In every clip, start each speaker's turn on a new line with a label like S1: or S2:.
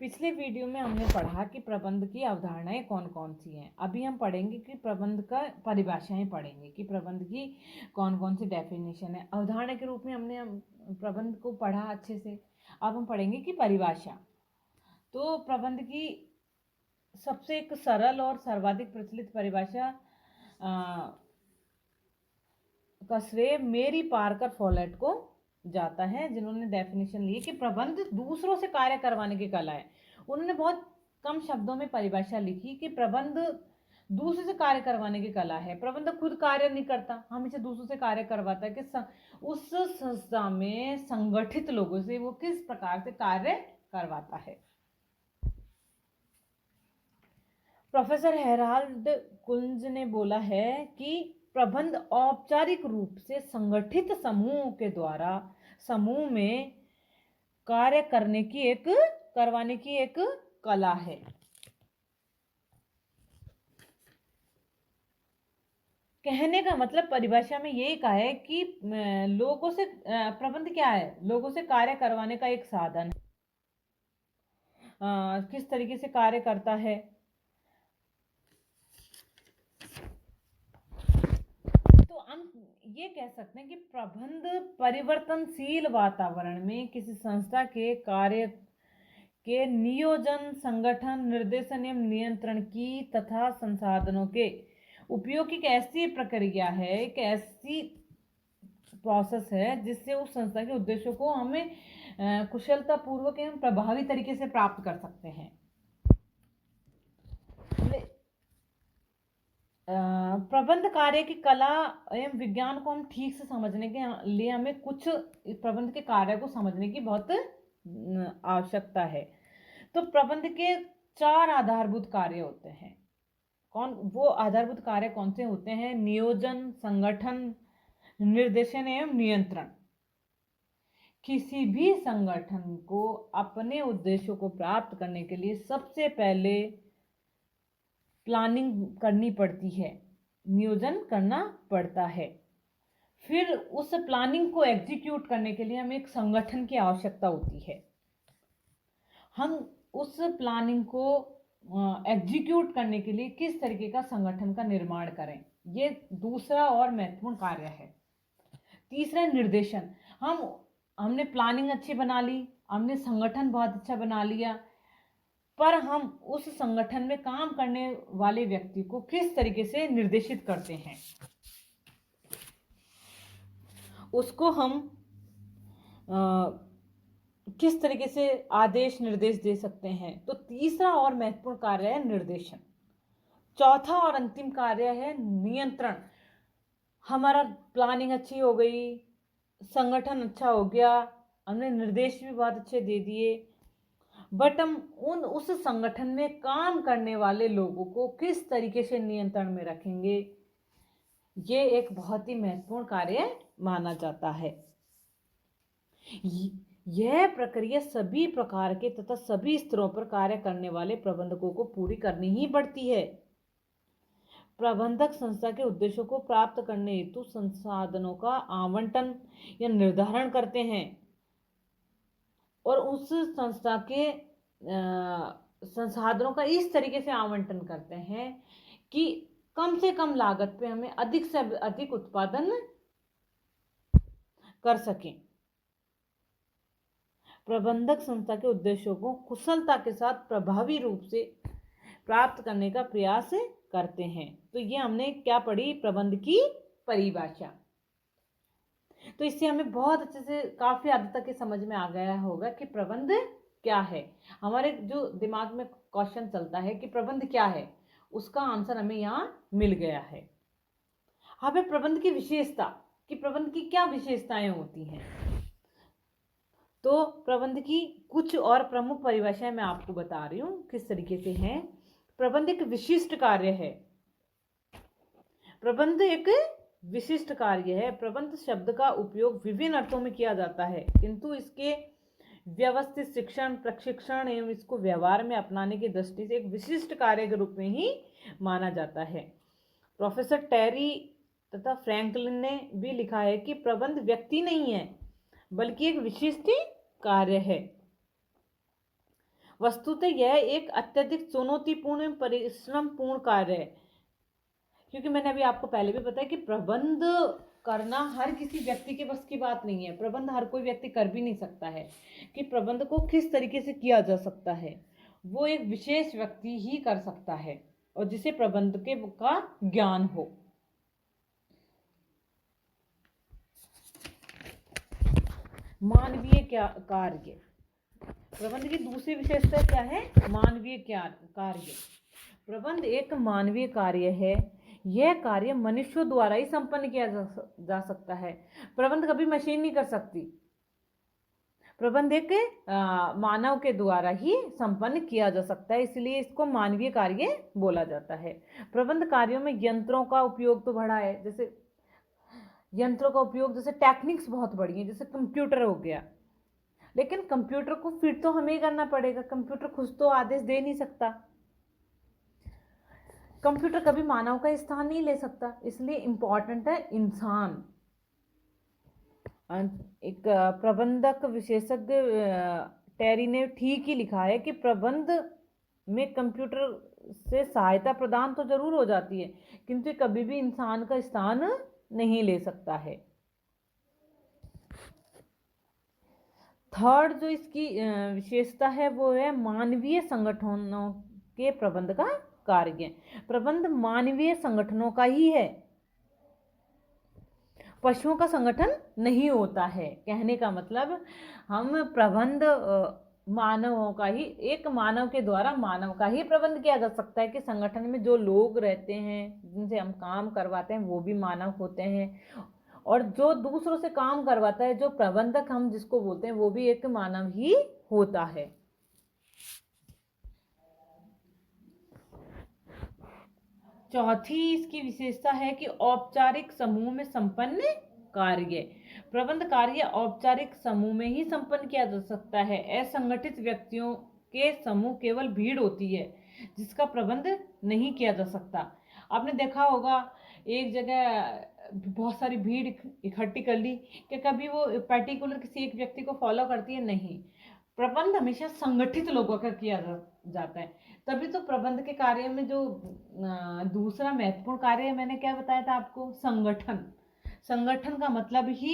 S1: पिछले वीडियो में हमने पढ़ा कि प्रबंध की अवधारणाएं कौन कौन सी हैं। अभी हम पढ़ेंगे कि प्रबंध का परिभाषाएं पढ़ेंगे कि प्रबंध की कौन कौन सी डेफिनेशन है। अवधारणा के रूप में हमने प्रबंध को पढ़ा अच्छे से। अब हम पढ़ेंगे कि परिभाषा। तो प्रबंध की सबसे एक सरल और सर्वाधिक प्रचलित परिभाषा का श्रेय मेरी पार्कर फॉलेट को जाता है, जिन्होंने डेफिनेशन ली कि प्रबंध दूसरों से कार्य करवाने की कला है। उन्होंने बहुत कम शब्दों में परिभाषा लिखी कि प्रबंध दूसरे से कार्य करवाने की कला है। प्रबंध खुद कार्य नहीं करता, हमेशा दूसरों से कार्य करवाता है कि उस संस्था में संगठित लोगों से वो किस प्रकार से कार्य करवाता है। प्रोफेसर हेराल्ड कुंज ने बोला है कि प्रबंध औपचारिक रूप से संगठित समूह के द्वारा समूह में कार्य करवाने की एक कला है। कहने का मतलब परिभाषा में यही कहा है कि लोगों से प्रबंध क्या है, लोगों से कार्य करवाने का एक साधन है। किस तरीके से कार्य करता है, तो हम ये कह सकते हैं कि प्रबंध परिवर्तनशील वातावरण में किसी संस्था के कार्य के नियोजन, संगठन, निर्देशन एवं नियंत्रण की तथा संसाधनों के उपयोग की एक ऐसी प्रक्रिया है, एक ऐसी प्रोसेस है जिससे उस संस्था के उद्देश्यों को हमें कुशलतापूर्वक एवं प्रभावी तरीके से प्राप्त कर सकते हैं। प्रबंध कार्य की कला एवं विज्ञान को हम ठीक से समझने के लिए हमें कुछ प्रबंध के कार्य को समझने की बहुत आवश्यकता है। तो प्रबंध के 4 आधारभूत कार्य होते हैं। वो आधारभूत कार्य कौन से होते हैं? नियोजन, संगठन, निर्देशन एवं नियंत्रण। किसी भी संगठन को अपने उद्देश्यों को प्राप्त करने के लिए सबसे पहले प्लानिंग करनी पड़ती है, नियोजन करना पड़ता है। फिर उस प्लानिंग को एग्जीक्यूट करने के लिए हमें एक संगठन की आवश्यकता होती है। हम उस प्लानिंग को एग्जीक्यूट करने के लिए किस तरीके का संगठन का निर्माण करें, ये दूसरा और महत्वपूर्ण कार्य है। तीसरा निर्देशन। हमने प्लानिंग अच्छी बना ली, हमने संगठन बहुत अच्छा बना लिया, पर हम उस संगठन में काम करने वाले व्यक्ति को किस तरीके से निर्देशित करते हैं, उसको हम किस तरीके से आदेश निर्देश दे सकते हैं। तो तीसरा और महत्वपूर्ण कार्य है निर्देशन। चौथा और अंतिम कार्य है नियंत्रण। हमारा प्लानिंग अच्छी हो गई, संगठन अच्छा हो गया, हमने निर्देश भी बहुत अच्छे दे दिए, बट हम उस संगठन में काम करने वाले लोगों को किस तरीके से नियंत्रण में रखेंगे, ये एक बहुत ही महत्वपूर्ण कार्य माना जाता है। यह प्रक्रिया सभी प्रकार के तथा सभी स्तरों पर कार्य करने वाले प्रबंधकों को पूरी करनी ही पड़ती है। प्रबंधक संस्था के उद्देश्यों को प्राप्त करने हेतु संसाधनों का आवंटन या निर्धारण करते हैं और उस संस्था के संसाधनों का इस तरीके से आवंटन करते हैं कि कम से कम लागत पे हमें अधिक से अधिक उत्पादन कर सकें। प्रबंधक संस्था के उद्देश्यों को कुशलता के साथ प्रभावी रूप से प्राप्त करने का प्रयास करते हैं। तो ये हमने क्या पढ़ी? प्रबंध की परिभाषा। तो इससे हमें बहुत अच्छे से काफी हद तक समझ में आ गया होगा कि प्रबंध क्या है। हमारे जो दिमाग में क्वेश्चन चलता है कि प्रबंध क्या है, उसका आंसर हमें यहाँ मिल गया है। हमें प्रबंध की विशेषता कि प्रबंध की क्या विशेषताएं होती हैं, तो प्रबंध की कुछ और प्रमुख परिभाषाएं मैं आपको बता रही हूँ किस तरीके से हैं। प्रबंध एक विशिष्ट कार्य है। प्रबंध एक विशिष्ट कार्य है। प्रबंध शब्द का उपयोग विभिन्न अर्थों में किया जाता है, किंतु इसके व्यवस्थित शिक्षण, प्रशिक्षण एवं इसको व्यवहार में अपनाने की दृष्टि से एक विशिष्ट कार्य के रूप में ही माना जाता है। प्रोफेसर टेरी तथा फ्रैंकलिन ने भी लिखा है कि प्रबंध व्यक्ति नहीं है बल्कि एक विशिष्ट कार्य है। वस्तुतः यह एक अत्यधिक चुनौतीपूर्ण एवं परिश्रमपूर्ण कार्य है, क्योंकि मैंने अभी आपको पहले भी बताया कि प्रबंध करना हर किसी व्यक्ति के बस की बात नहीं है। प्रबंध हर कोई व्यक्ति कर भी नहीं सकता है। कि प्रबंध को किस तरीके से किया जा सकता है, वो एक विशेष व्यक्ति ही कर सकता है, और जिसे प्रबंध के का ज्ञान हो। मानवीय क्या कार्य, प्रबंध की दूसरी विशेषता क्या है? मानवीय कार्य। प्रबंध एक मानवीय कार्य है। यह कार्य मनुष्यों द्वारा ही संपन्न किया जा सकता है। प्रबंध कभी मशीन नहीं कर सकती। प्रबंध एक मानव के द्वारा ही संपन्न किया जा सकता है, इसलिए इसको मानवीय कार्य बोला जाता है। प्रबंध कार्यों में यंत्रों का उपयोग तो बढ़ा है, जैसे यंत्रों का उपयोग, जैसे टेक्निक्स बहुत बढ़ी है, जैसे कंप्यूटर हो गया। लेकिन कंप्यूटर को फिर तो हमें ही करना पड़ेगा, कंप्यूटर खुद तो आदेश दे नहीं सकता। कंप्यूटर कभी मानव का स्थान नहीं ले सकता, इसलिए इंपॉर्टेंट है इंसान। एक प्रबंधक विशेषज्ञ टेरी ने ठीक ही लिखा है कि प्रबंध में कंप्यूटर से सहायता प्रदान तो जरूर हो जाती है, किंतु कभी भी इंसान का स्थान नहीं ले सकता है। थर्ड जो इसकी विशेषता है वो है मानवीय संगठनों के प्रबंध का कार्य। प्रबंध मानवीय संगठनों का ही है, पशुओं का संगठन नहीं होता है। कहने का मतलब हम प्रबंध मानवों का ही, एक मानव के द्वारा मानव का ही प्रबंध किया जा सकता है। कि संगठन में जो लोग रहते हैं, जिनसे हम काम करवाते हैं, वो भी मानव होते हैं, और जो दूसरों से काम करवाता है, जो प्रबंधक हम जिसको बोलते हैं, वो भी एक मानव ही होता है। चौथी इसकी विशेषता है कि औपचारिक समूह में संपन्न कार्य। प्रबंध कार्य औपचारिक समूह में ही संपन्न किया जा सकता है। असंगठित व्यक्तियों के समूह केवल भीड़ होती है जिसका प्रबंध नहीं किया जा सकता। आपने देखा होगा एक जगह बहुत सारी भीड़ इकट्ठी कर ली, कि कभी वो पर्टिकुलर किसी एक व्यक्ति को फॉलो करती है? नहीं। प्रबंध हमेशा संगठित लोगों का किया जाता है। तभी तो प्रबंध के कार्य में जो दूसरा महत्वपूर्ण कार्य है, मैंने क्या बताया था आपको? संगठन। संगठन का मतलब ही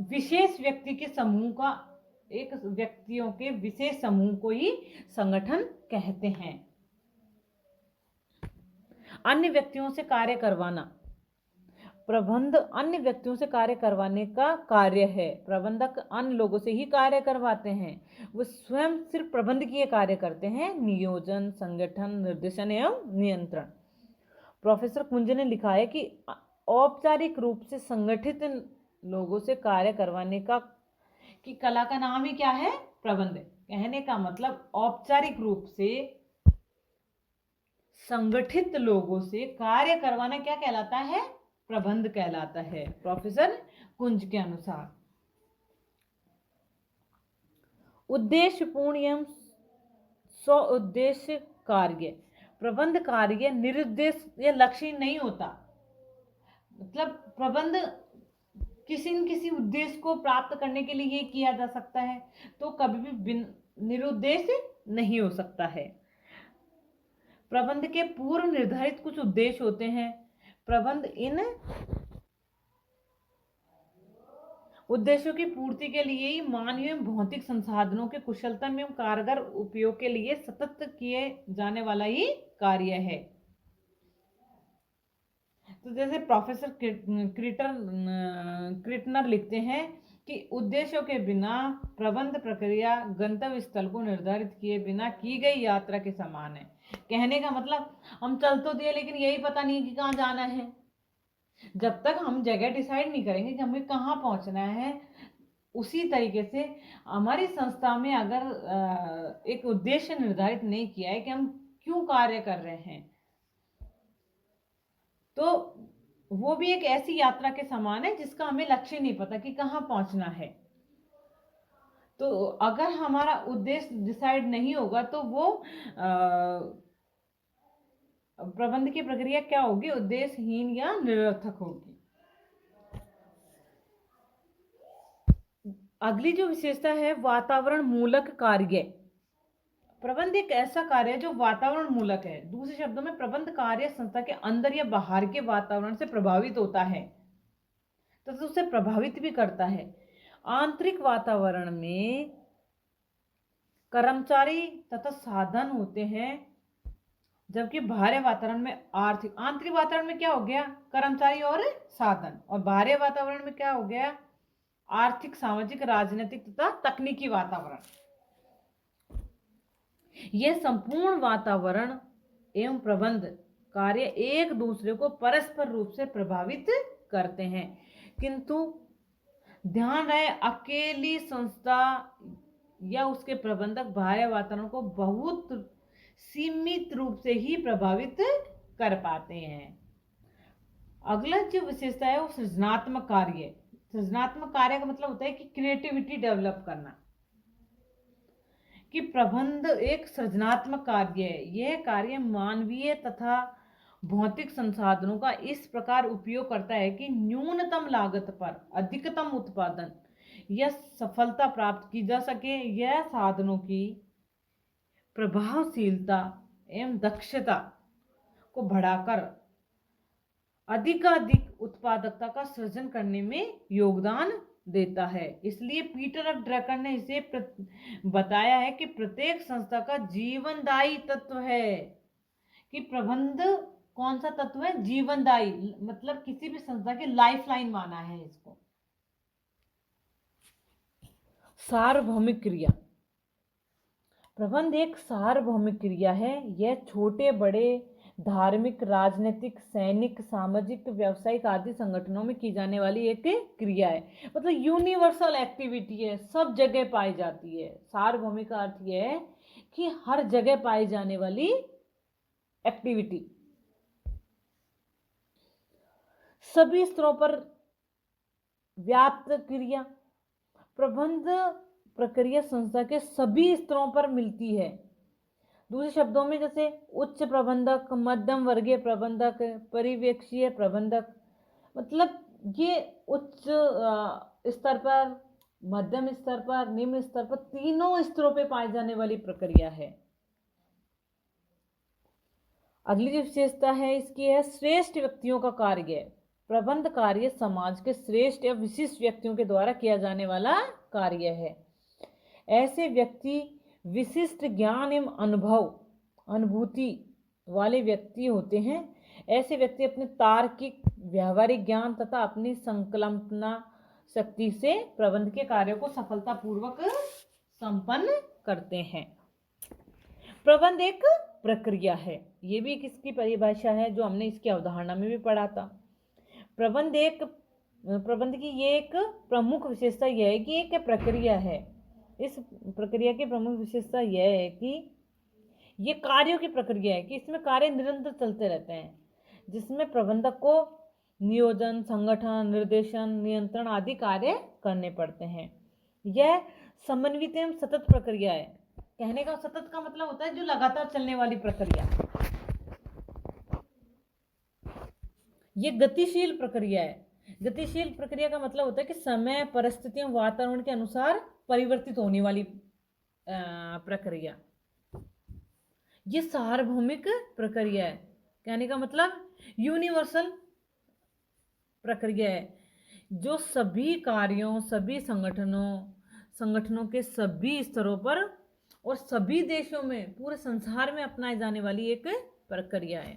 S1: विशेष व्यक्ति के समूह का, एक व्यक्तियों के विशेष समूह को ही संगठन कहते हैं। अन्य व्यक्तियों से कार्य करवाना। प्रबंध अन्य व्यक्तियों से कार्य करवाने का कार्य है। प्रबंधक अन्य लोगों से ही कार्य करवाते हैं, वो स्वयं सिर्फ प्रबंध किए कार्य करते हैं। नियोजन, संगठन, निर्देशन एवं नियंत्रण। प्रोफेसर कुंज ने लिखा है कि औपचारिक रूप से संगठित लोगों से कार्य करवाने का की कला का नाम ही क्या है? प्रबंध। कहने का मतलब औपचारिक रूप से संगठित लोगों से कार्य करवाना क्या कहलाता है? प्रबंध कहलाता है, प्रोफेसर कुंज के अनुसार। उद्देश्यपूर्ण एवं स्व उद्देश्य कार्य। प्रबंध कार्य निरुद्देश्य या लक्ष्य नहीं होता। मतलब प्रबंध किसी न किसी उद्देश्य को प्राप्त करने के लिए किया जा सकता है, तो कभी भी निरुद्देश्य नहीं हो सकता है। प्रबंध के पूर्व निर्धारित कुछ उद्देश्य होते हैं। प्रबंध इन उद्देश्यों की पूर्ति के लिए ही मानवीय एवं भौतिक संसाधनों के कुशलतम एवं कारगर उपयोग के लिए सतत किए जाने वाला ही कार्य है। तो जैसे प्रोफेसर क्रिटनर लिखते हैं कि उद्देश्यों के बिना प्रबंध प्रक्रिया गंतव्य स्थल को निर्धारित किए बिना की गई यात्रा के समान है। कहने का मतलब हम चल तो दिए, लेकिन यही पता नहीं कि कहाँ जाना है। जब तक हम जगह डिसाइड नहीं करेंगे कि हमें कहाँ पहुंचना है, उसी तरीके से हमारी संस्था में अगर एक उद्देश्य निर्धारित नहीं किया है कि हम क्यों कार्य कर रहे हैं, तो वो भी एक ऐसी यात्रा के समान है जिसका हमें लक्ष्य नहीं पता कि कहाँ पहुंचना है। तो अगर हमारा उद्देश्य डिसाइड नहीं होगा तो वो प्रबंध की प्रक्रिया क्या होगी? उद्देश्यहीन या निरर्थक होगी। अगली जो विशेषता है वातावरण मूलक कार्य। प्रबंध एक ऐसा कार्य है जो वातावरण मूलक है। दूसरे शब्दों में प्रबंध कार्य संस्था के अंदर या बाहर के वातावरण से प्रभावित होता है तथा उसे प्रभावित भी करता है। आंतरिक वातावरण में कर्मचारी तथा साधन होते हैं, जबकि बाहरी वातावरण में आंतरिक वातावरण में क्या हो गया, कर्मचारी और साधन, और बाहरी वातावरण में क्या हो गया, आर्थिक, सामाजिक, राजनीतिक तथा तकनीकी वातावरण। यह संपूर्ण वातावरण एवं प्रबंध कार्य एक दूसरे को परस्पर रूप से प्रभावित करते हैं, किंतु ध्यान रहे अकेली संस्था या उसके प्रबंधक बाह्य वातावरण को बहुत सीमित रूप से ही प्रभावित कर पाते हैं। अगला जो विशेषता है वो सृजनात्मक कार्य। सृजनात्मक कार्य का मतलब होता है कि क्रिएटिविटी डेवलप करना, कि प्रबंध एक सृजनात्मक कार्य है। यह कार्य मानवीय तथा भौतिक संसाधनों का इस प्रकार उपयोग करता है कि न्यूनतम लागत पर अधिकतम उत्पादन या सफलता प्राप्त की जा सके। यह साधनों की प्रभावशीलता एवं दक्षता को बढ़ाकर अधिकाधिक उत्पादकता का सृजन करने में योगदान देता है। इसलिए पीटर एफ ड्रकर ने इसे बताया है कि प्रत्येक संस्था का जीवनदायी तत्व है, कि प्रबंध कौन सा तत्व है, जीवनदायी, मतलब किसी भी संस्था की लाइफ लाइन माना है इसको। सार्वभौमिक क्रिया। प्रबंध एक सार्वभौमिक क्रिया है। यह छोटे बड़े धार्मिक, राजनीतिक, सैनिक, सामाजिक, व्यावसायिक आदि संगठनों में की जाने वाली एक क्रिया है। मतलब यूनिवर्सल एक्टिविटी है, सब जगह पाई जाती है। सार्वभौमिक का अर्थ यह है कि हर जगह पाई जाने वाली एक्टिविटी, सभी स्तरों पर व्याप्त क्रिया। प्रबंध प्रक्रिया संस्था के सभी स्तरों पर मिलती है। दूसरे शब्दों में जैसे उच्च प्रबंधक, मध्यम वर्गीय प्रबंधक, परिवेक्षीय प्रबंधक, मतलब ये उच्च स्तर पर, मध्यम स्तर पर, निम्न स्तर पर, तीनों स्तरों पे पाई जाने वाली प्रक्रिया है। अगली जो विशेषता है इसकी है श्रेष्ठ व्यक्तियों का कार्य। प्रबंध कार्य समाज के श्रेष्ठ या विशिष्ट व्यक्तियों के द्वारा किया जाने वाला कार्य है। ऐसे व्यक्ति विशिष्ट ज्ञान एवं अनुभूति वाले व्यक्ति होते हैं। ऐसे व्यक्ति अपने तार्किक, व्यावहारिक ज्ञान तथा अपनी संकल्पना शक्ति से प्रबंध के कार्यों को सफलतापूर्वक संपन्न करते हैं। प्रबंध एक प्रक्रिया है, ये भी किसकी परिभाषा है जो हमने इसकी अवधारणा में भी पढ़ा था। प्रबंध की ये एक प्रमुख विशेषता यह है कि एक प्रक्रिया है। इस प्रक्रिया की प्रमुख विशेषता यह है कि ये कार्यों की प्रक्रिया है, कि इसमें कार्य निरंतर चलते रहते हैं, जिसमें प्रबंधक को नियोजन, संगठन, निर्देशन, नियंत्रण आदि कार्य करने पड़ते हैं। यह समन्वित एवं सतत प्रक्रिया है। कहने का सतत का मतलब होता है जो लगातार चलने वाली प्रक्रिया। ये गतिशील प्रक्रिया है। गतिशील प्रक्रिया का मतलब होता है कि समय, परिस्थितियों, वातावरण के अनुसार परिवर्तित होने वाली प्रक्रिया। ये सार्वभौमिक प्रक्रिया है। कहने का मतलब यूनिवर्सल प्रक्रिया है जो सभी कार्यों, सभी संगठनों के सभी स्तरों पर और सभी देशों में, पूरे संसार में अपनाई जाने वाली एक प्रक्रिया है।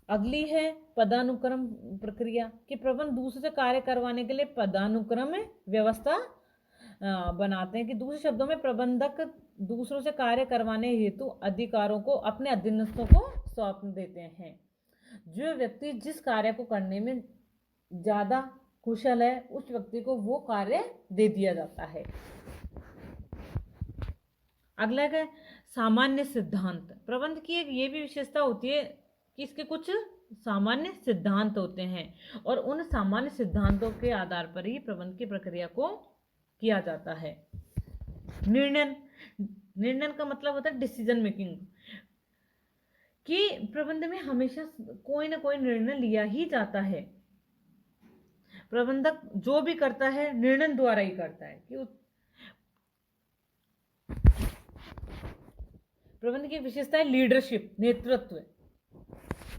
S1: अगली है पदानुक्रम प्रक्रिया, कि प्रबंध दूसरे से कार्य करवाने के लिए पदानुक्रम व्यवस्था बनाते हैं। कि दूसरे शब्दों में प्रबंधक दूसरों से कार्य करवाने हेतु अधिकारों को अपने अधीनस्थों को सौंप देते हैं। जो व्यक्ति जिस कार्य को करने में ज़्यादा कुशल है उस व्यक्ति को वो कार्य दे दिया जाता है। अगला है सामान्य सिद्धांत। प्रबंध की एक ये भी विशेषता होती है कि इसके कुछ सामान्य सिद्धांत होते हैं और उन सामान्य सिद्धांतों के आधार पर ही प्रबंध की प्रक्रिया को किया जाता है। निर्णय का मतलब होता है डिसीजन मेकिंग, कि प्रबंध में हमेशा कोई ना कोई निर्णय लिया ही जाता है। प्रबंधक जो भी करता है निर्णय द्वारा ही करता है कि प्रबंध की विशेषता है लीडरशिप, नेतृत्व।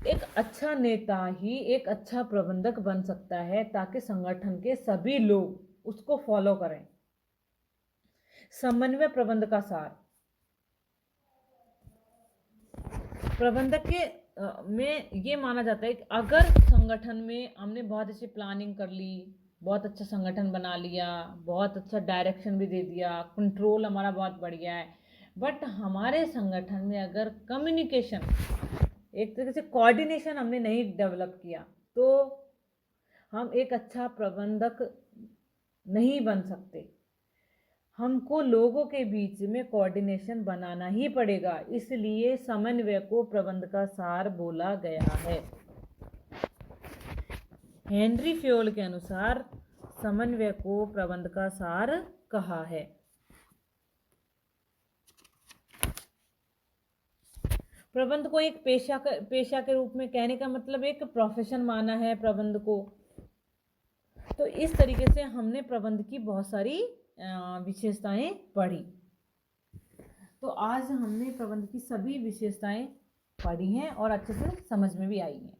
S1: एक अच्छा नेता ही एक अच्छा प्रबंधक बन सकता है ताकि संगठन के सभी लोग उसको फॉलो करें। समन्वय प्रबंध का सार। प्रबंधक के में ये माना जाता है कि अगर संगठन में हमने बहुत अच्छी प्लानिंग कर ली, बहुत अच्छा संगठन बना लिया, बहुत अच्छा डायरेक्शन भी दे दिया, कंट्रोल हमारा बहुत बढ़िया है, बट हमारे संगठन में अगर कम्युनिकेशन, एक तरीके से कोऑर्डिनेशन हमने नहीं डेवलप किया, तो हम एक अच्छा प्रबंधक नहीं बन सकते। हमको लोगों के बीच में कोऑर्डिनेशन बनाना ही पड़ेगा, इसलिए समन्वय को प्रबंध का सार बोला गया है। हेनरी फ्योल के अनुसार समन्वय को प्रबंध का सार कहा है। प्रबंध को एक पेशा के रूप में कहने का मतलब एक प्रोफेशन माना है प्रबंध को। तो इस तरीके से हमने प्रबंध की बहुत सारी विशेषताएं पढ़ी। तो आज हमने प्रबंध की सभी विशेषताएं पढ़ी हैं और अच्छे से समझ में भी आई हैं।